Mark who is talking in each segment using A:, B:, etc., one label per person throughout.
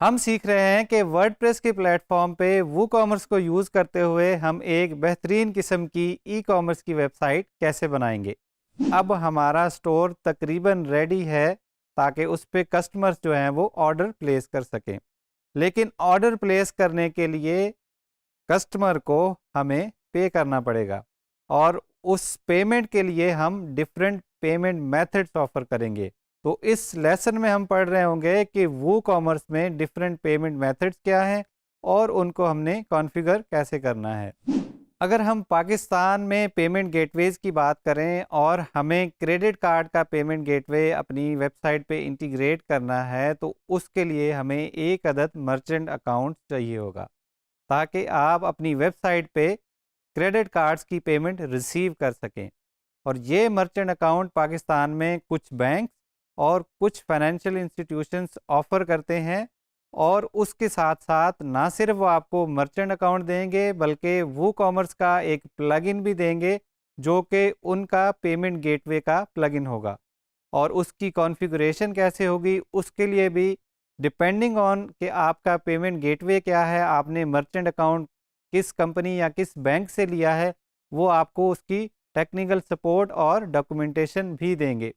A: हम सीख रहे हैं कि वर्डप्रेस के प्लेटफॉर्म पे वूकॉमर्स को यूज़ करते हुए हम एक बेहतरीन किस्म की ई कॉमर्स की वेबसाइट कैसे बनाएंगे। अब हमारा स्टोर तकरीबन रेडी है ताकि उस पे कस्टमर्स जो हैं वो ऑर्डर प्लेस कर सकें। लेकिन ऑर्डर प्लेस करने के लिए कस्टमर को हमें पे करना पड़ेगा और उस पेमेंट के लिए हम डिफरेंट पेमेंट मेथड्स ऑफर करेंगे। तो इस लेसन में हम पढ़ रहे होंगे कि वो कॉमर्स में डिफरेंट पेमेंट मेथड्स क्या हैं और उनको हमने कॉन्फ़िगर कैसे करना है। अगर हम पाकिस्तान में पेमेंट गेटवेज़ की बात करें और हमें क्रेडिट कार्ड का पेमेंट गेटवे अपनी वेबसाइट पे इंटीग्रेट करना है, तो उसके लिए हमें एक अदद मर्चेंट अकाउंट चाहिए होगा ताकि आप अपनी वेबसाइट पे क्रेडिट कार्ड्स की पेमेंट रिसीव कर सकें। और ये मर्चेंट अकाउंट पाकिस्तान में कुछ बैंक और कुछ फाइनेंशियल इंस्टीट्यूशंस ऑफ़र करते हैं और उसके साथ साथ ना सिर्फ वो आपको मर्चेंट अकाउंट देंगे बल्कि वो कॉमर्स का एक प्लगइन भी देंगे जो कि उनका पेमेंट गेटवे का प्लगइन होगा। और उसकी कॉन्फ़िगरेशन कैसे होगी उसके लिए भी डिपेंडिंग ऑन कि आपका पेमेंट गेटवे क्या है, आपने मर्चेंट अकाउंट किस कंपनी या किस बैंक से लिया है, वो आपको उसकी टेक्निकल सपोर्ट और डॉक्यूमेंटेशन भी देंगे।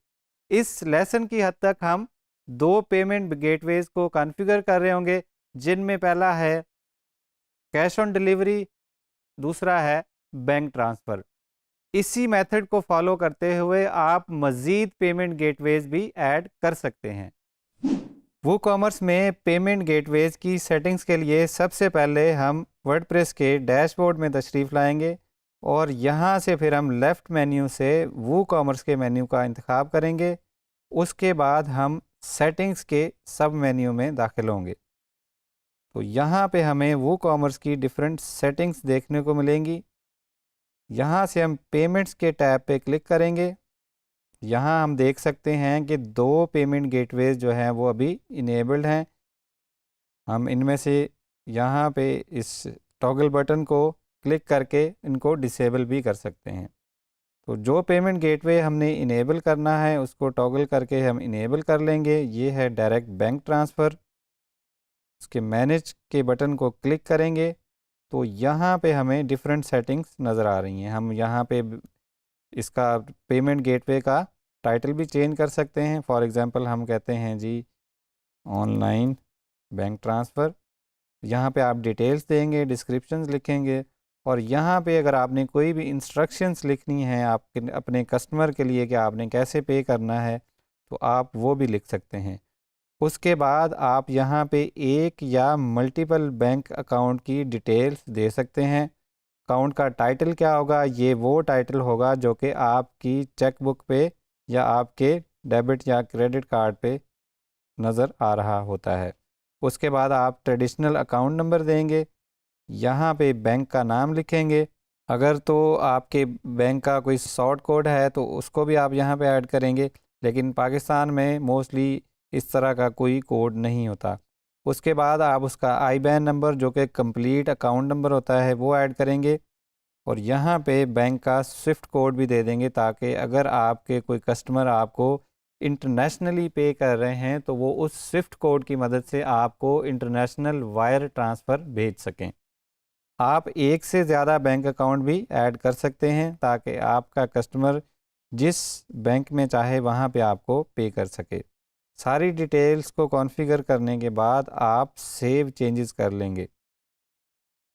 A: इस लेसन की हद तक हम दो पेमेंट गेटवेज़ को कॉन्फ़िगर कर रहे होंगे, जिनमें पहला है कैश ऑन डिलीवरी, दूसरा है बैंक ट्रांसफ़र। इसी मेथड को फॉलो करते हुए आप मज़ीद पेमेंट गेटवेज़ भी ऐड कर सकते हैं। वूकॉमर्स में पेमेंट गेटवेज़ की सेटिंग्स के लिए सबसे पहले हम वर्डप्रेस के डैशबोर्ड में तशरीफ़ लाएंगे और यहाँ से फिर हम लेफ़्ट मेन्यू से वूकॉमर्स के मेन्यू का इंतखाब करेंगे। उसके बाद हम सेटिंग्स के सब मेन्यू में दाखिल होंगे। तो यहाँ पे हमें वूकॉमर्स की डिफरेंट सेटिंग्स देखने को मिलेंगी। यहाँ से हम पेमेंट्स के टैब पे क्लिक करेंगे। यहाँ हम देख सकते हैं कि दो पेमेंट गेटवेज़ जो हैं वो अभी इनेबल्ड हैं। हम इनमें से यहाँ पे इस टॉगल बटन को क्लिक करके इनको डिसेबल भी कर सकते हैं। तो जो पेमेंट गेटवे हमने इनेबल करना है उसको टॉगल करके हम इनेबल कर लेंगे। ये है डायरेक्ट बैंक ट्रांसफ़र। उसके मैनेज के बटन को क्लिक करेंगे तो यहाँ पे हमें डिफरेंट सेटिंग्स नज़र आ रही हैं। हम यहाँ पे इसका पेमेंट गेटवे का टाइटल भी चेंज कर सकते हैं। फॉर एग्ज़ाम्पल हम कहते हैं जी ऑनलाइन बैंक ट्रांसफ़र। यहाँ पे आप डिटेल्स देंगे, डिस्क्रिप्शंस लिखेंगे और यहाँ पे अगर आपने कोई भी इंस्ट्रक्शंस लिखनी है आपके अपने कस्टमर के लिए कि आपने कैसे पे करना है तो आप वो भी लिख सकते हैं। उसके बाद आप यहाँ पे एक या मल्टीपल बैंक अकाउंट की डिटेल्स दे सकते हैं। अकाउंट का टाइटल क्या होगा? ये वो टाइटल होगा जो कि आपकी चेक बुक पे या आपके डेबिट या क्रेडिट कार्ड पे नज़र आ रहा होता है। उसके बाद आप ट्रेडिशनल अकाउंट नंबर देंगे, यहाँ पे बैंक का नाम लिखेंगे। अगर तो आपके बैंक का कोई शॉर्ट कोड है तो उसको भी आप यहाँ पे ऐड करेंगे, लेकिन पाकिस्तान में मोस्टली इस तरह का कोई कोड नहीं होता। उसके बाद आप उसका आईबैन नंबर जो कि कंप्लीट अकाउंट नंबर होता है वो ऐड करेंगे और यहाँ पे बैंक का स्विफ्ट कोड भी दे देंगे ताकि अगर आपके कोई कस्टमर आपको इंटरनेशनली पे कर रहे हैं तो वो उस स्विफ्ट कोड की मदद से आपको इंटरनेशनल वायर ट्रांसफ़र भेज सकें। आप एक से ज़्यादा बैंक अकाउंट भी ऐड कर सकते हैं ताकि आपका कस्टमर जिस बैंक में चाहे वहाँ पे आपको पे कर सके। सारी डिटेल्स को कॉन्फ़िगर करने के बाद आप सेव चेंजेस कर लेंगे।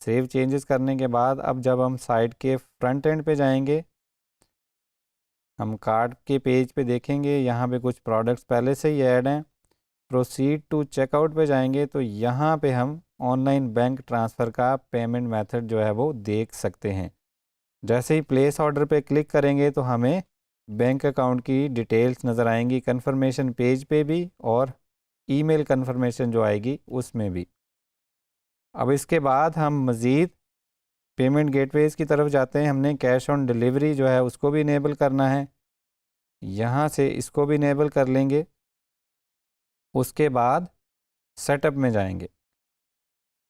A: सेव चेंजेस करने के बाद अब जब हम साइट के फ्रंट एंड पे जाएंगे, हम कार्ड के पेज पे देखेंगे यहाँ पे कुछ प्रोडक्ट्स पहले से ही ऐड हैं। प्रोसीड टू चेकआउट पे जाएंगे तो यहाँ पे हम ऑनलाइन बैंक ट्रांसफ़र का पेमेंट मेथड जो है वो देख सकते हैं। जैसे ही प्लेस ऑर्डर पे क्लिक करेंगे तो हमें बैंक अकाउंट की डिटेल्स नज़र आएंगी कन्फर्मेशन पेज पे भी और ईमेल कन्फर्मेशन जो आएगी उसमें भी। अब इसके बाद हम मज़ीद पेमेंट गेटवेज़ की तरफ जाते हैं। हमने कैश ऑन डिलीवरी जो है उसको भी इनेबल करना है, यहाँ से इसको भी इनेबल कर लेंगे। उसके बाद सेटअप में जाएंगे।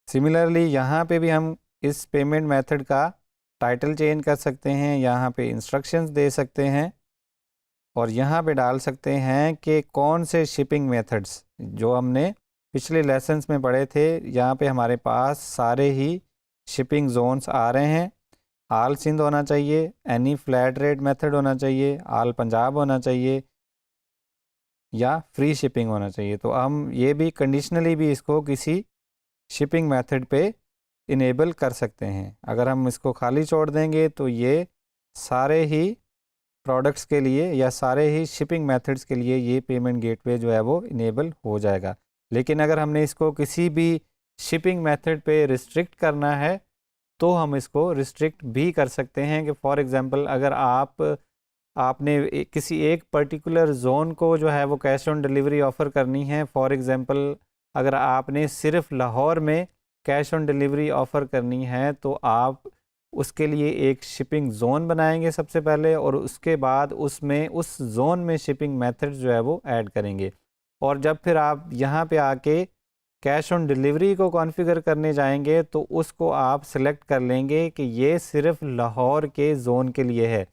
A: सिमिलरली यहाँ पे भी हम इस पेमेंट मेथड का टाइटल चेंज कर सकते हैं, यहाँ पे इंस्ट्रक्शंस दे सकते हैं और यहाँ पे डाल सकते हैं कि कौन से शिपिंग मेथड्स जो हमने पिछले लेसन्स में पढ़े थे, यहाँ पे हमारे पास सारे ही शिपिंग जोन्स आ रहे हैं। आल सिंध होना चाहिए, एनी फ्लैट रेट मेथड होना चाहिए, आल पंजाब होना चाहिए या फ्री शिपिंग होना चाहिए। तो हम ये भी कंडीशनली भी इसको किसी शिपिंग मेथड पे इनेबल कर सकते हैं। अगर हम इसको खाली छोड़ देंगे तो ये सारे ही प्रोडक्ट्स के लिए या सारे ही शिपिंग मेथड्स के लिए ये पेमेंट गेटवे जो है वो इनेबल हो जाएगा। लेकिन अगर हमने इसको किसी भी शिपिंग मेथड पे रिस्ट्रिक्ट करना है तो हम इसको रिस्ट्रिक्ट भी कर सकते हैं कि फॉर एग्ज़ाम्पल अगर आपने किसी एक पर्टिकुलर जोन को जो है वो कैश ऑन डिलीवरी ऑफ़र करनी है। फॉर एग्ज़ाम्पल अगर आपने सिर्फ लाहौर में कैश ऑन डिलीवरी ऑफ़र करनी है तो आप उसके लिए एक शिपिंग ज़ोन बनाएंगे सबसे पहले, और उसके बाद उसमें उस ज़ोन में शिपिंग मेथड जो है वो ऐड करेंगे। और जब फिर आप यहाँ पे आके कैश ऑन डिलीवरी को कॉन्फ़िगर करने जाएंगे तो उसको आप सेलेक्ट कर लेंगे कि ये सिर्फ लाहौर के ज़ोन के लिए है।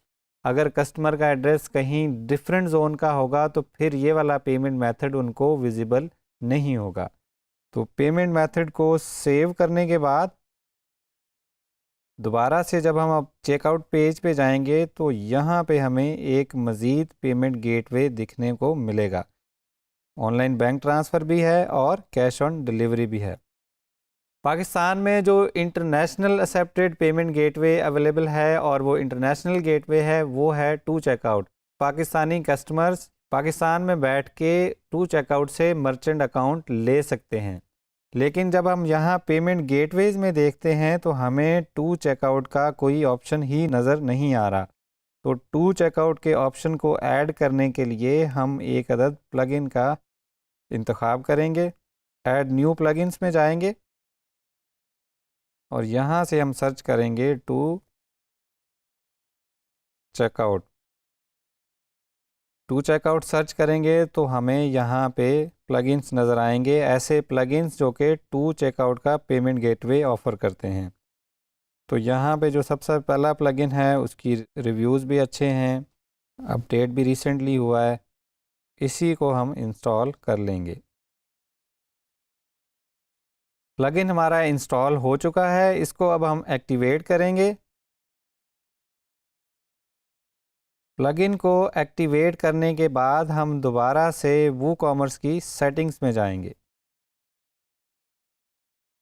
A: अगर कस्टमर का एड्रेस कहीं डिफरेंट ज़ोन का होगा तो फिर ये वाला पेमेंट मेथड उनको विजिबल नहीं होगा। तो पेमेंट मेथड को सेव करने के बाद दोबारा से जब हम अब चेकआउट पेज पे जाएंगे तो यहाँ पे हमें एक मज़ीद पेमेंट गेटवे दिखने को मिलेगा। ऑनलाइन बैंक ट्रांसफ़र भी है और कैश ऑन डिलीवरी भी है। पाकिस्तान में जो international accepted payment gateway available है और वो इंटरनेशनल गेटवे है वो है two checkout. Pakistani customers Pakistan में बैठ के टू चेकआउट से मर्चेंट अकाउंट ले सकते हैं। लेकिन जब हम यहाँ पेमेंट गेटवेज में देखते हैं तो हमें टू चेकआउट का कोई ऑप्शन ही नज़र नहीं आ रहा। तो टू चेकआउट के ऑप्शन को ऐड करने के लिए हम एक अदद प्लगइन का इंतखाब करेंगे। ऐड न्यू प्लगइन्स में जाएंगे और यहाँ से हम सर्च करेंगे two checkout. Two checkout search करेंगे तो हमें यहाँ पे प्लगइन्स नज़र आएंगे, ऐसे प्लगइन्स जो कि टू चेकआउट का पेमेंट गेटवे ऑफ़र करते हैं। तो यहाँ पे जो सबसे पहला प्लगइन है उसकी रिव्यूज़ भी अच्छे हैं, अपडेट भी रिसेंटली हुआ है, इसी को हम इंस्टॉल कर लेंगे। प्लगइन हमारा इंस्टॉल हो चुका है, इसको अब हम एक्टिवेट करेंगे। प्लगइन को एक्टिवेट करने के बाद हम दोबारा से वूकॉमर्स की सेटिंग्स में जाएंगे।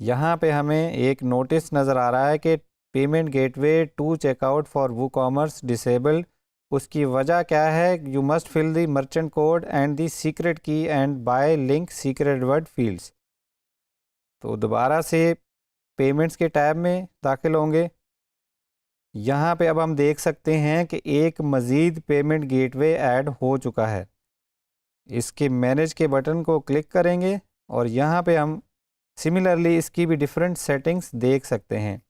A: यहाँ पे हमें एक नोटिस नज़र आ रहा है कि payment gateway to checkout for WooCommerce disabled. उसकी वजह क्या है? You must fill the merchant code and the secret key and buy link secret word fields. तो दोबारा से पेमेंट्स के टैब में दाखिल होंगे। यहाँ पे अब हम देख सकते हैं कि एक मज़ीद पेमेंट गेटवे ऐड हो चुका है। इसके मैनेज के बटन को क्लिक करेंगे और यहाँ पे हम सिमिलरली इसकी भी डिफरेंट सेटिंग्स देख सकते हैं।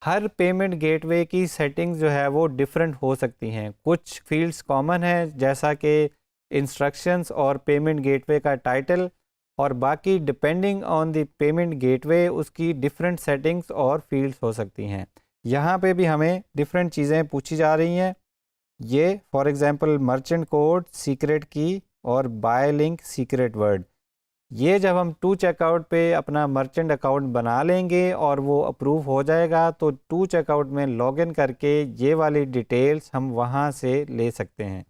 A: हर पेमेंट गेटवे की सेटिंग्स जो है वो डिफरेंट हो सकती हैं। कुछ फील्ड्स कॉमन है जैसा कि इंस्ट्रक्शंस और पेमेंट गेटवे का टाइटल, और बाकी depending on the payment gateway उसकी डिफरेंट सेटिंग्स और फील्ड्स हो सकती हैं। यहाँ पे भी हमें डिफरेंट चीज़ें पूछी जा रही हैं। ये for example merchant code, secret की और बाय लिंक सीक्रेट वर्ड, ये जब हम टू चेकआउट पे अपना मर्चेंट अकाउंट बना लेंगे और वो अप्रूव हो जाएगा तो टू चेकआउट में लॉगिन करके ये वाली डिटेल्स हम वहाँ से ले सकते हैं।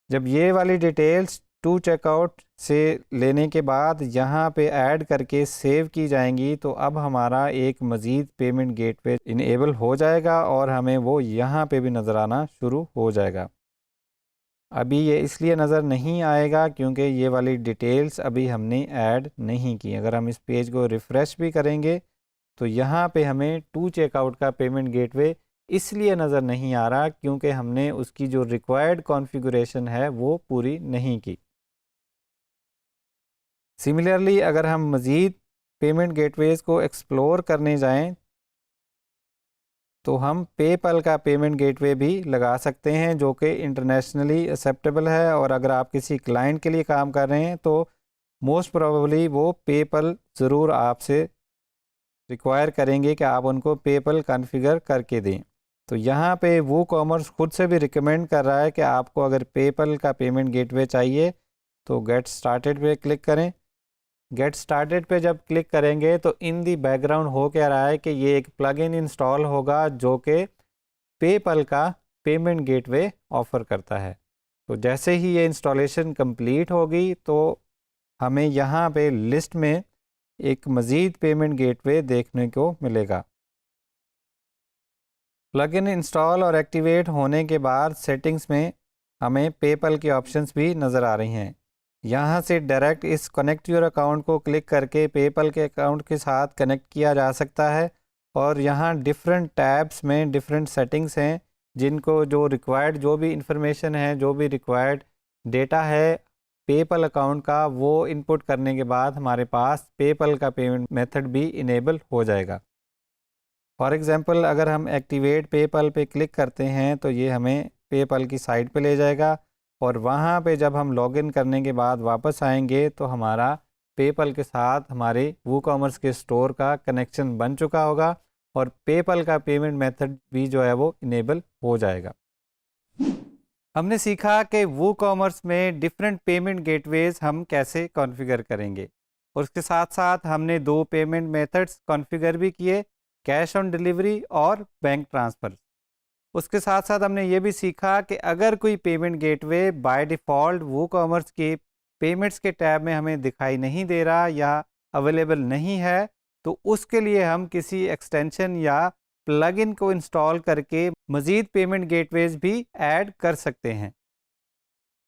A: जब ये वाली डिटेल्स टू चेकआउट से लेने के बाद यहाँ पे ऐड करके सेव की जाएंगी तो अब हमारा एक मज़ीद पेमेंट गेटवे इनेबल हो जाएगा और हमें वो यहाँ पे भी नज़र आना शुरू हो जाएगा। अभी ये इसलिए नज़र नहीं आएगा क्योंकि ये वाली डिटेल्स अभी हमने ऐड नहीं की। अगर हम इस पेज को रिफ़्रेश भी करेंगे तो यहाँ पे हमें टू चेकआउट का पेमेंट गेटवे इसलिए नज़र नहीं आ रहा क्योंकि हमने उसकी जो रिक्वायर्ड कॉन्फ़िगरेशन है वो पूरी नहीं की। सिमिलरली अगर हम मज़ीद पेमेंट गेटवेज़ को एक्सप्लोर करने जाएं तो हम पेपल का पेमेंट गेटवे भी लगा सकते हैं जो कि इंटरनेशनली एक्सेप्टेबल है, और अगर आप किसी क्लाइंट के लिए काम कर रहे हैं तो मोस्ट प्रोबेबली वो पेपल ज़रूर आपसे रिक्वायर करेंगे कि आप उनको पेपल कॉन्फ़िगर करके दें। तो यहाँ पे वो कॉमर्स खुद से भी रिकमेंड कर रहा है कि आपको अगर पेपल का पेमेंट गेटवे चाहिए तो गेट स्टार्टेड पे क्लिक करें। गेट स्टार्टेड पे जब क्लिक करेंगे तो इन दी बैकग्राउंड हो क्या रहा है कि ये एक प्लगइन इंस्टॉल होगा जो कि पेपल का पेमेंट गेटवे ऑफ़र करता है। तो जैसे ही ये इंस्टॉलेशन कंप्लीट होगी तो हमें यहाँ पे लिस्ट में एक मज़ीद पेमेंट गेटवे देखने को मिलेगा। प्लगइन इंस्टॉल और एक्टिवेट होने के बाद सेटिंग्स में हमें पेपल की ऑप्शंस भी नज़र आ रही हैं। यहाँ से डायरेक्ट इस कनेक्ट योर अकाउंट को क्लिक करके पेपल के अकाउंट के साथ कनेक्ट किया जा सकता है और यहाँ डिफरेंट टैब्स में डिफरेंट सेटिंग्स हैं जिनको जो रिक्वायर्ड जो भी इंफॉर्मेशन है, जो भी रिक्वायर्ड डेटा है पेपल अकाउंट का, वो इनपुट करने के बाद हमारे पास पेपल का पेमेंट मेथड भी इनेबल हो जाएगा। फॉर एग्ज़ाम्पल अगर हम एक्टिवेट पेपल पे क्लिक करते हैं तो ये हमें पेपल की साइट पे ले जाएगा और वहाँ पे जब हम लॉगिन करने के बाद वापस आएंगे तो हमारा पेपल के साथ हमारे वूकॉमर्स के स्टोर का कनेक्शन बन चुका होगा और पेपल का पेमेंट मेथड भी जो है वो इनेबल हो जाएगा। हमने सीखा कि वूकॉमर्स में डिफरेंट पेमेंट गेटवेज हम कैसे कॉन्फ़िगर करेंगे और उसके साथ साथ हमने 2 पेमेंट मेथड्स कॉन्फ़िगर भी किए, कैश ऑन डिलीवरी और बैंक ट्रांसफ़र। उसके साथ साथ हमने ये भी सीखा कि अगर कोई payment gateway by default WooCommerce के पेमेंट्स के टैब में हमें दिखाई नहीं दे रहा या अवेलेबल नहीं है तो उसके लिए हम किसी एक्सटेंशन या प्लगइन को इंस्टॉल करके मज़ीद पेमेंट गेटवेज भी ऐड कर सकते हैं।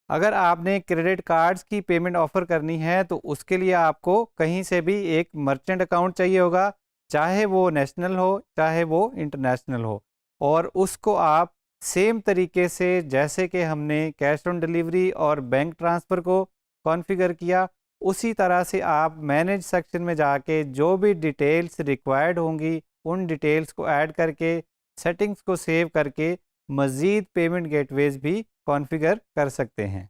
A: अगर आपने क्रेडिट कार्ड्स की पेमेंट ऑफ़र करनी है तो उसके लिए आपको कहीं से भी एक मर्चेंट अकाउंट चाहिए होगा, चाहे वो नेशनल हो चाहे वो इंटरनेशनल हो, और उसको आप सेम तरीके से जैसे कि हमने कैश ऑन डिलीवरी और बैंक ट्रांसफ़र को कॉन्फ़िगर किया उसी तरह से आप मैनेज सेक्शन में जाके जो भी डिटेल्स रिक्वायर्ड होंगी उन डिटेल्स को ऐड करके सेटिंग्स को सेव करके मज़ीद पेमेंट गेटवेज भी कॉन्फ़िगर कर सकते हैं।